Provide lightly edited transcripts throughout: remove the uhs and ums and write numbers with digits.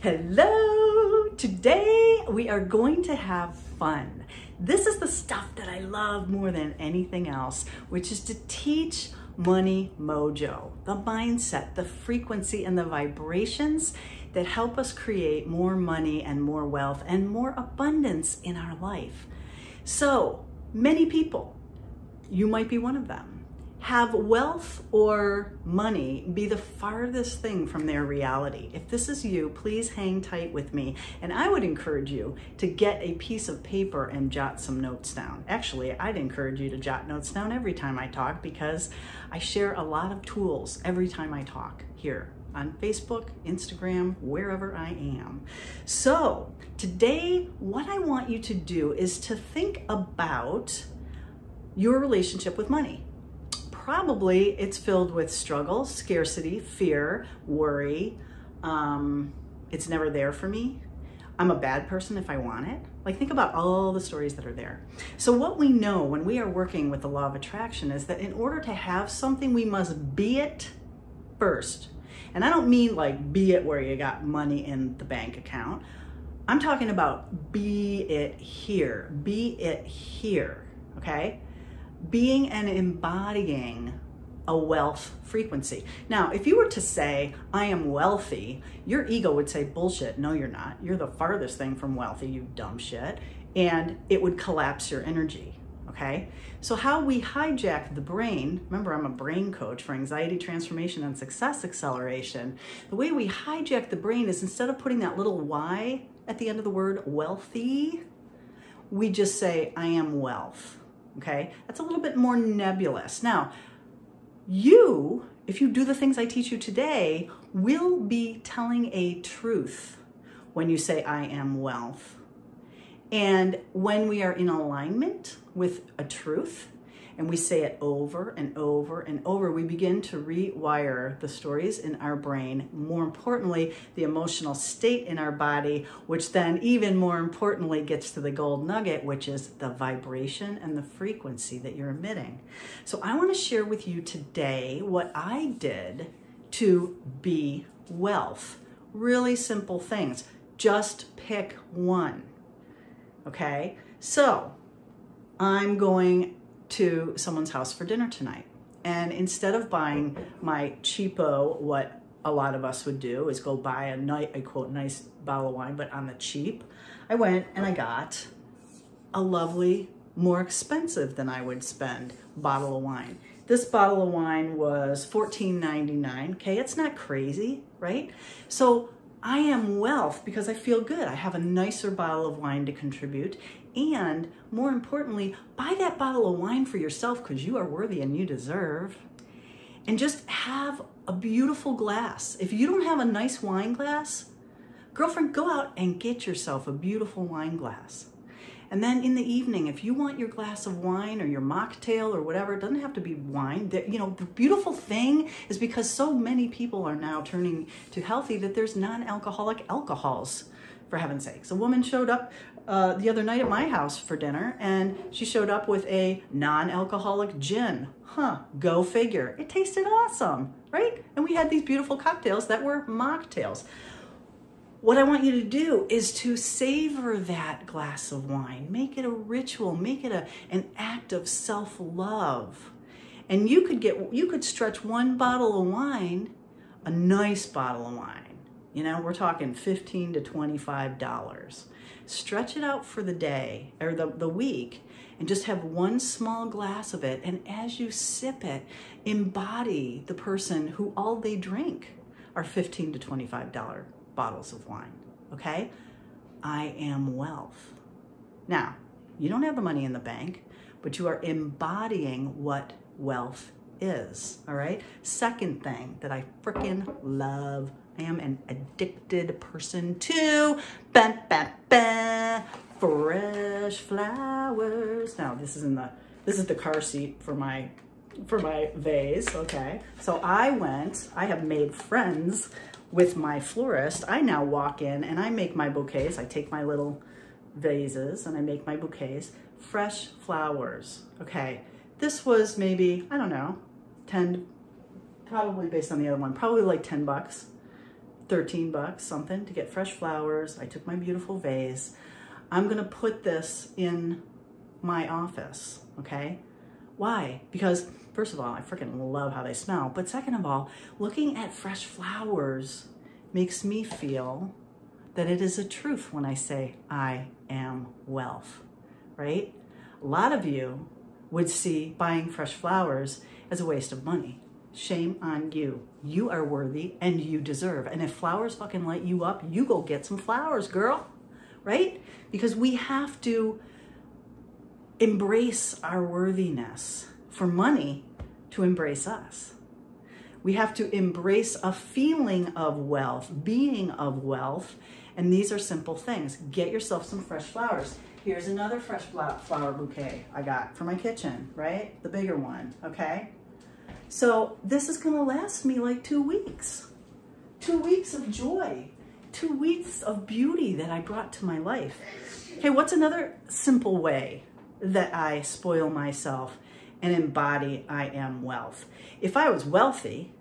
Hello! Today we are going to have fun. This is the stuff that I love more than anything else, which is to teach money mojo, the mindset, the frequency, and the vibrations that help us create more money and more wealth and more abundance in our life. So many people, you might be one of them, have wealth or money be the farthest thing from their reality. If this is you, please hang tight with me. And I would encourage you to get a piece of paper and jot some notes down. Actually, I'd encourage you to jot notes down every time I talk because I share a lot of tools every time I talk here on Facebook, Instagram, wherever I am. So today, what I want you to do is to think about your relationship with money. Probably it's filled with struggle, scarcity, fear, worry. It's never there for me. I'm a bad person if I want it. Like, think about all the stories that are there. So what we know when we are working with the law of attraction is that in order to have something, we must be it first. And I don't mean like be it where you got money in the bank account. I'm talking about be it here, okay? Being and embodying a wealth frequency. Now, if you were to say, I am wealthy, your ego would say, bullshit, no, you're not. You're the farthest thing from wealthy, you dumb shit. And it would collapse your energy, okay? So how we hijack the brain, remember I'm a brain coach for anxiety transformation and success acceleration. The way we hijack the brain is instead of putting that little Y at the end of the word wealthy, we just say, I am wealth. Okay, that's a little bit more nebulous. Now, you, if you do the things I teach you today, will be telling a truth when you say, I am wealth. And when we are in alignment with a truth, and we say it over and over and over, we begin to rewire the stories in our brain, more importantly, the emotional state in our body, which then even more importantly gets to the gold nugget, which is the vibration and the frequency that you're emitting. So I want to share with you today what I did to be wealth. Really simple things. Just pick one. Okay? So I'm going to someone's house for dinner tonight. And instead of buying my cheapo, what a lot of us would do is go buy a quote, nice bottle of wine, but on the cheap, I went and I got a lovely, more expensive than I would spend bottle of wine. This bottle of wine was $14.99. Okay, it's not crazy, right? So I am wealth because I feel good. I have a nicer bottle of wine to contribute. And more importantly, buy that bottle of wine for yourself because you are worthy and you deserve. And just have a beautiful glass. If you don't have a nice wine glass, girlfriend, go out and get yourself a beautiful wine glass. And then in the evening, if you want your glass of wine or your mocktail or whatever, it doesn't have to be wine. You know, the beautiful thing is because so many people are now turning to healthy that there's non-alcoholic alcohols, for heaven's sakes. A woman showed up the other night at my house for dinner, and she showed up with a non-alcoholic gin. Go figure. It tasted awesome, right? And we had these beautiful cocktails that were mocktails. What I want you to do is to savor that glass of wine. Make it a ritual. Make it an act of self-love. And you could stretch one bottle of wine, a nice bottle of wine. You know, we're talking $15 to $25. Stretch it out for the day or the week and just have one small glass of it. And as you sip it, embody the person who all they drink are $15 to $25 bottles of wine, okay? I am wealth. Now, you don't have the money in the bank, but you are embodying what wealth is, all right? Second thing that I freaking love, I am an addicted person to fresh flowers. Now, this is the car seat for my vase, okay? So I have made friends with my florist. I now walk in and I make my bouquets. I take my little vases and I make my bouquets. Fresh flowers, okay? This was maybe, I don't know, 10, probably based on the other one, probably like $10. 13 bucks something to get fresh flowers. I took my beautiful vase. I'm gonna put this in my office, okay? Why? Because first of all, I freaking love how they smell. But second of all, looking at fresh flowers makes me feel that it is a truth when I say I am wealth, right? A lot of you would see buying fresh flowers as a waste of money. Shame on you. You are worthy and you deserve. And if flowers fucking light you up, you go get some flowers, girl, right? Because we have to embrace our worthiness for money to embrace us. We have to embrace a feeling of wealth, being of wealth, and these are simple things. Get yourself some fresh flowers. Here's another fresh flower bouquet I got for my kitchen, right? The bigger one, okay? So this is gonna last me like 2 weeks. 2 weeks of joy, 2 weeks of beauty that I brought to my life. Okay, what's another simple way that I spoil myself and embody I am wealth? If I was wealthy,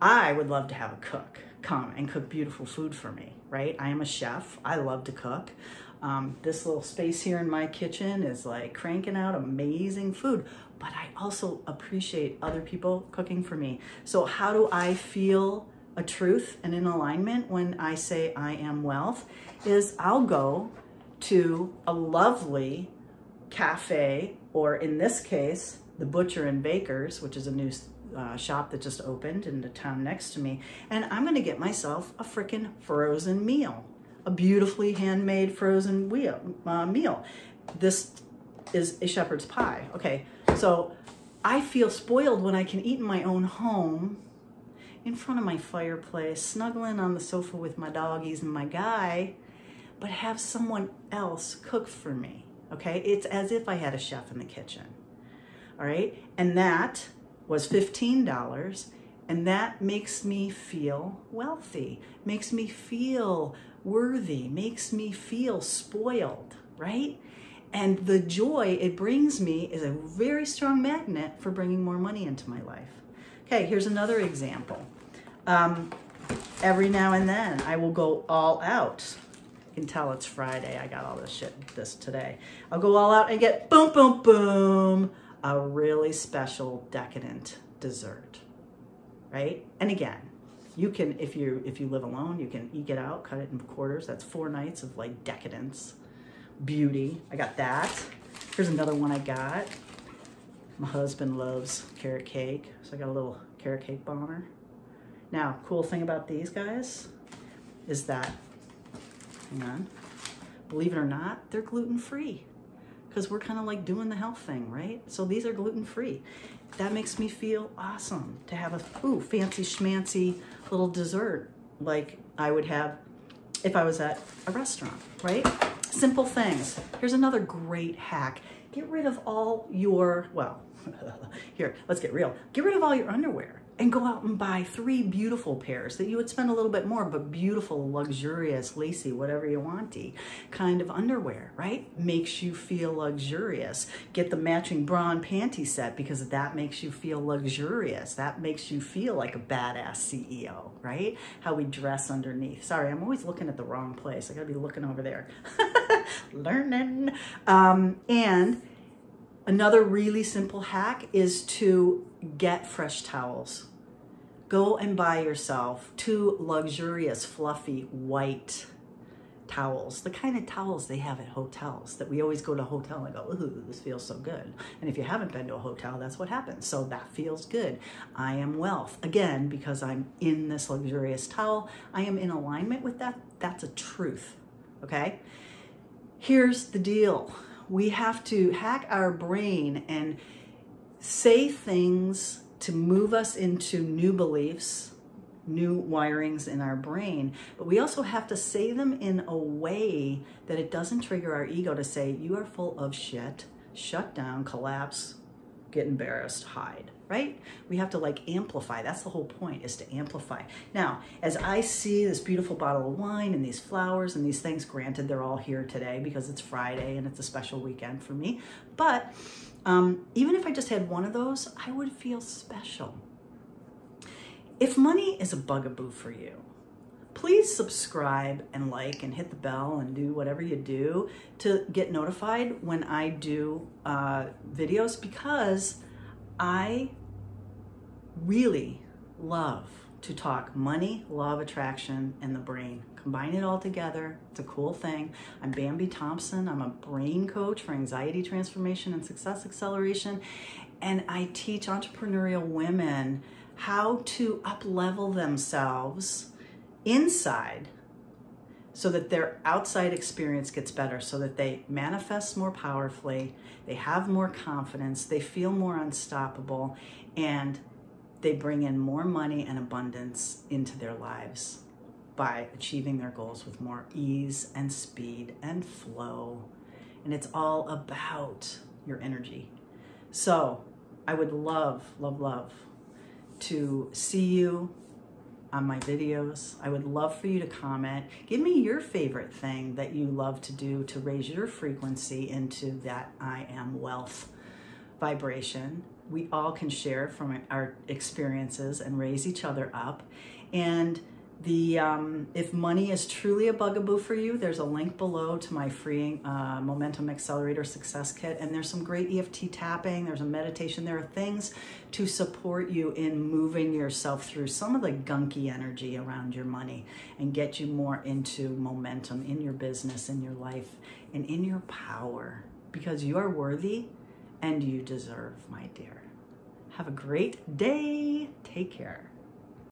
I would love to have a cook come and cook beautiful food for me, right? I am a chef. I love to cook. This little space here in my kitchen is like cranking out amazing food, but I also appreciate other people cooking for me. So how do I feel a truth and in alignment when I say I am wealth? Is I'll go to a lovely cafe, or in this case, the Butcher and Baker's, which is a new shop that just opened in the town next to me, and I'm gonna get myself a frickin' frozen meal, a beautifully handmade frozen meal. This is a shepherd's pie. Okay, so I feel spoiled when I can eat in my own home, in front of my fireplace, snuggling on the sofa with my doggies and my guy, but have someone else cook for me. Okay, it's as if I had a chef in the kitchen. All right, and that was $15, and that makes me feel wealthy, makes me feel worthy, makes me feel spoiled, right? And the joy it brings me is a very strong magnet for bringing more money into my life. Okay, here's another example. Every now and then I will go all out. You can tell it's Friday. I got all this today. I'll go all out and get boom, boom, boom, a really special decadent dessert, right? And again, you can, if you live alone, you can eke it out, cut it in quarters. That's 4 nights of like decadence, beauty. I got that. Here's another one I got. My husband loves carrot cake, so I got a little carrot cake bomber. Now, cool thing about these guys is that, hang on, believe it or not, they're gluten-free, because we're kind of like doing the health thing, right? So these are gluten-free. That makes me feel awesome to have a fancy schmancy little dessert like I would have if I was at a restaurant, right? Simple things. Here's another great hack. Get rid of all your, well, here, let's get real. Get rid of all your underwear and go out and buy 3 beautiful pairs that you would spend a little bit more, but beautiful, luxurious, lacy, whatever you want-y kind of underwear, right? Makes you feel luxurious. Get the matching bra and panty set because that makes you feel luxurious. That makes you feel like a badass CEO, right? How we dress underneath. Sorry, I'm always looking at the wrong place. I gotta be looking over there. Learning. And another really simple hack is to get fresh towels. Go and buy yourself 2 luxurious, fluffy, white towels. The kind of towels they have at hotels that we always go to a hotel and go, ooh, this feels so good. And if you haven't been to a hotel, that's what happens. So that feels good. I am wealth. Again, because I'm in this luxurious towel, I am in alignment with that. That's a truth, okay? Here's the deal. We have to hack our brain and say things to move us into new beliefs, new wirings in our brain, but we also have to say them in a way that it doesn't trigger our ego to say, you are full of shit, shut down, collapse, get embarrassed, hide, right? We have to like amplify. That's the whole point, is to amplify. Now, as I see this beautiful bottle of wine and these flowers and these things, granted they're all here today because it's Friday and it's a special weekend for me, but even if I just had one of those, I would feel special. If money is a bugaboo for you, please subscribe and like and hit the bell and do whatever you do to get notified when I do videos, because I really love to talk money, law of attraction, and the brain. Combine it all together. It's a cool thing. I'm Bambi Thompson. I'm a brain coach for anxiety transformation and success acceleration. And I teach entrepreneurial women how to up-level themselves inside so that their outside experience gets better, so that they manifest more powerfully, they have more confidence, they feel more unstoppable, and they bring in more money and abundance into their lives by achieving their goals with more ease and speed and flow. And it's all about your energy. So I would love, love, love to see you on my videos. I would love for you to comment. Give me your favorite thing that you love to do to raise your frequency into that I am wealth vibration. We all can share from our experiences and raise each other up. And if money is truly a bugaboo for you, there's a link below to my free Momentum Accelerator Success Kit. And there's some great EFT tapping. There's a meditation. There are things to support you in moving yourself through some of the gunky energy around your money and get you more into momentum in your business, in your life, and in your power, because you are worthy and you deserve, my dear. Have a great day. Take care.